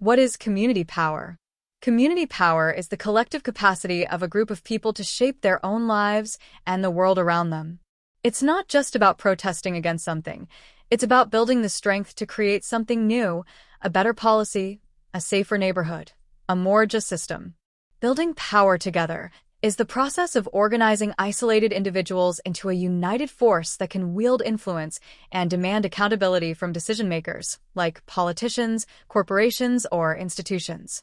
What is community power? Community power is the collective capacity of a group of people to shape their own lives and the world around them. It's not just about protesting against something. It's about building the strength to create something new, a better policy, a safer neighborhood, a more just system. Building power together is the process of organizing isolated individuals into a united force that can wield influence and demand accountability from decision-makers, like politicians, corporations, or institutions.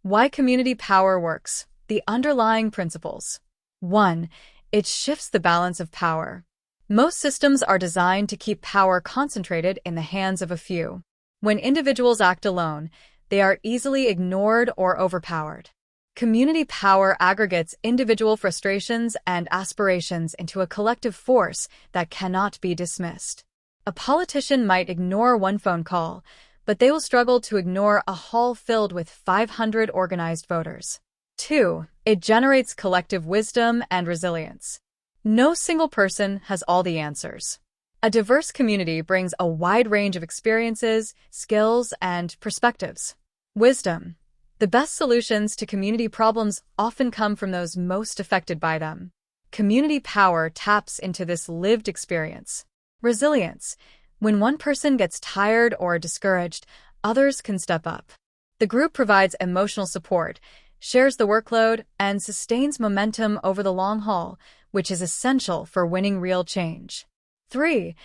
Why community power works. The underlying principles. 1. It shifts the balance of power. Most systems are designed to keep power concentrated in the hands of a few. When individuals act alone, they are easily ignored or overpowered. Community power aggregates individual frustrations and aspirations into a collective force that cannot be dismissed. A politician might ignore one phone call, but they will struggle to ignore a hall filled with 500 organized voters. 2. It generates collective wisdom and resilience. No single person has all the answers. A diverse community brings a wide range of experiences, skills, and perspectives. Wisdom. The best solutions to community problems often come from those most affected by them. Community power taps into this lived experience. Resilience. When one person gets tired or discouraged, others can step up. The group provides emotional support, shares the workload, and sustains momentum over the long haul, which is essential for winning real change. 3.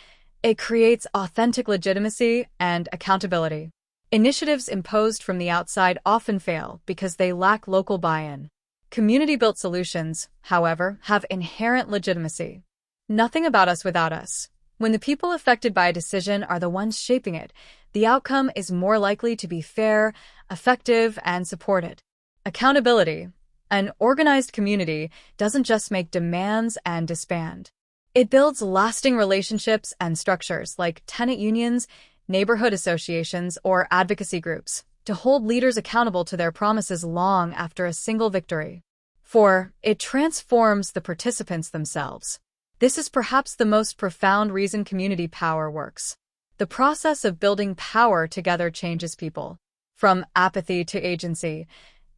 It creates authentic legitimacy and accountability. Initiatives imposed from the outside often fail because they lack local buy-in. Community-built solutions, however, have inherent legitimacy. Nothing about us without us. When the people affected by a decision are the ones shaping it, the outcome is more likely to be fair, effective, and supported. Accountability. An organized community doesn't just make demands and disband. It builds lasting relationships and structures like tenant unions, neighborhood associations, or advocacy groups to hold leaders accountable to their promises long after a single victory. 4. It transforms the participants themselves. This is perhaps the most profound reason community power works. The process of building power together changes people. From apathy to agency,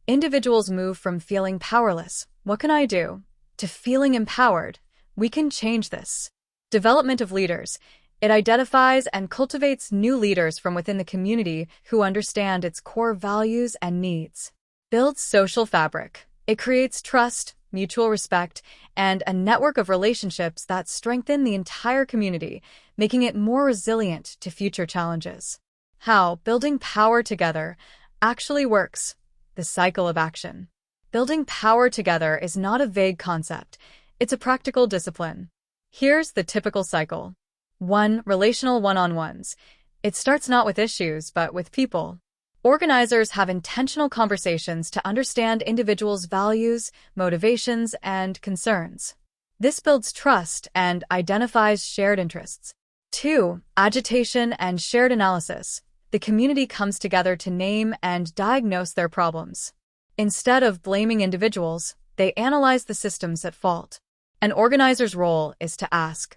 individuals move from feeling powerless, what can I do, to feeling empowered, we can change this. Development of leaders. It identifies and cultivates new leaders from within the community who understand its core values and needs. Builds social fabric. It creates trust, mutual respect, and a network of relationships that strengthen the entire community, making it more resilient to future challenges. How building power together actually works. The cycle of action. Building power together is not a vague concept. It's a practical discipline. Here's the typical cycle. 1. Relational one-on-ones. It starts not with issues, but with people. Organizers have intentional conversations to understand individuals' values, motivations, and concerns. This builds trust and identifies shared interests. 2. Agitation and shared analysis. The community comes together to name and diagnose their problems. Instead of blaming individuals, they analyze the systems at fault. An organizer's role is to ask,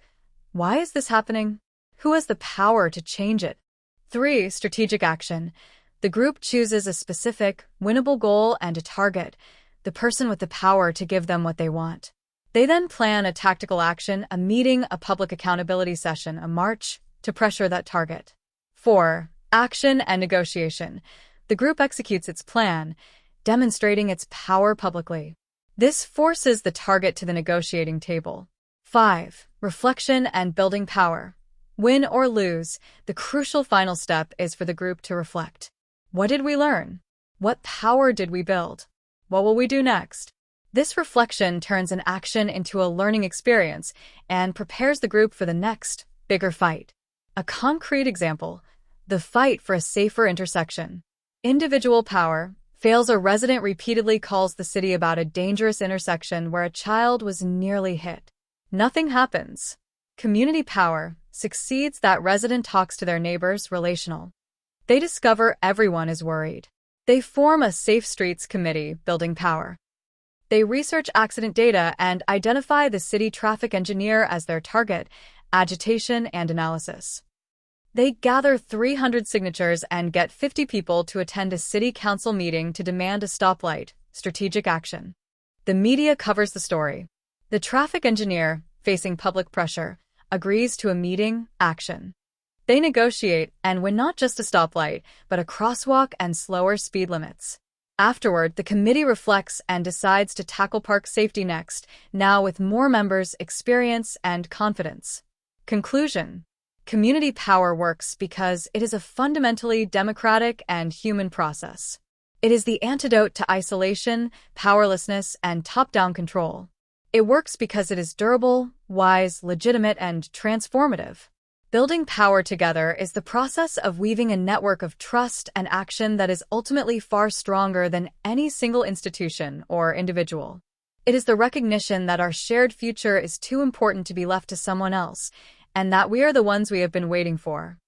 why is this happening? Who has the power to change it? 3. Strategic action. The group chooses a specific, winnable goal and a target, the person with the power to give them what they want. They then plan a tactical action, a meeting, a public accountability session, a march, to pressure that target. 4. Action and negotiation. The group executes its plan, demonstrating its power publicly. This forces the target to the negotiating table. 5. Reflection and building power. Win or lose, the crucial final step is for the group to reflect. What did we learn? What power did we build? What will we do next? This reflection turns an action into a learning experience and prepares the group for the next, bigger fight. A concrete example, the fight for a safer intersection. Individual power. Fails. A resident repeatedly calls the city about a dangerous intersection where a child was nearly hit. Nothing happens. Community power. Succeeds. That resident talks to their neighbors, relational. They discover everyone is worried. They form a Safe Streets Committee, building power. They research accident data and identify the city traffic engineer as their target, agitation and analysis. They gather 300 signatures and get 50 people to attend a city council meeting to demand a stoplight, strategic action. The media covers the story. The traffic engineer, facing public pressure, agrees to a meeting, action. They negotiate and win not just a stoplight, but a crosswalk and slower speed limits. Afterward, the committee reflects and decides to tackle park safety next, now with more members, experience, and confidence. Conclusion: community power works because it is a fundamentally democratic and human process. It is the antidote to isolation, powerlessness, and top-down control. It works because it is durable, wise, legitimate, and transformative. Building power together is the process of weaving a network of trust and action that is ultimately far stronger than any single institution or individual. It is the recognition that our shared future is too important to be left to someone else, and that we are the ones we have been waiting for.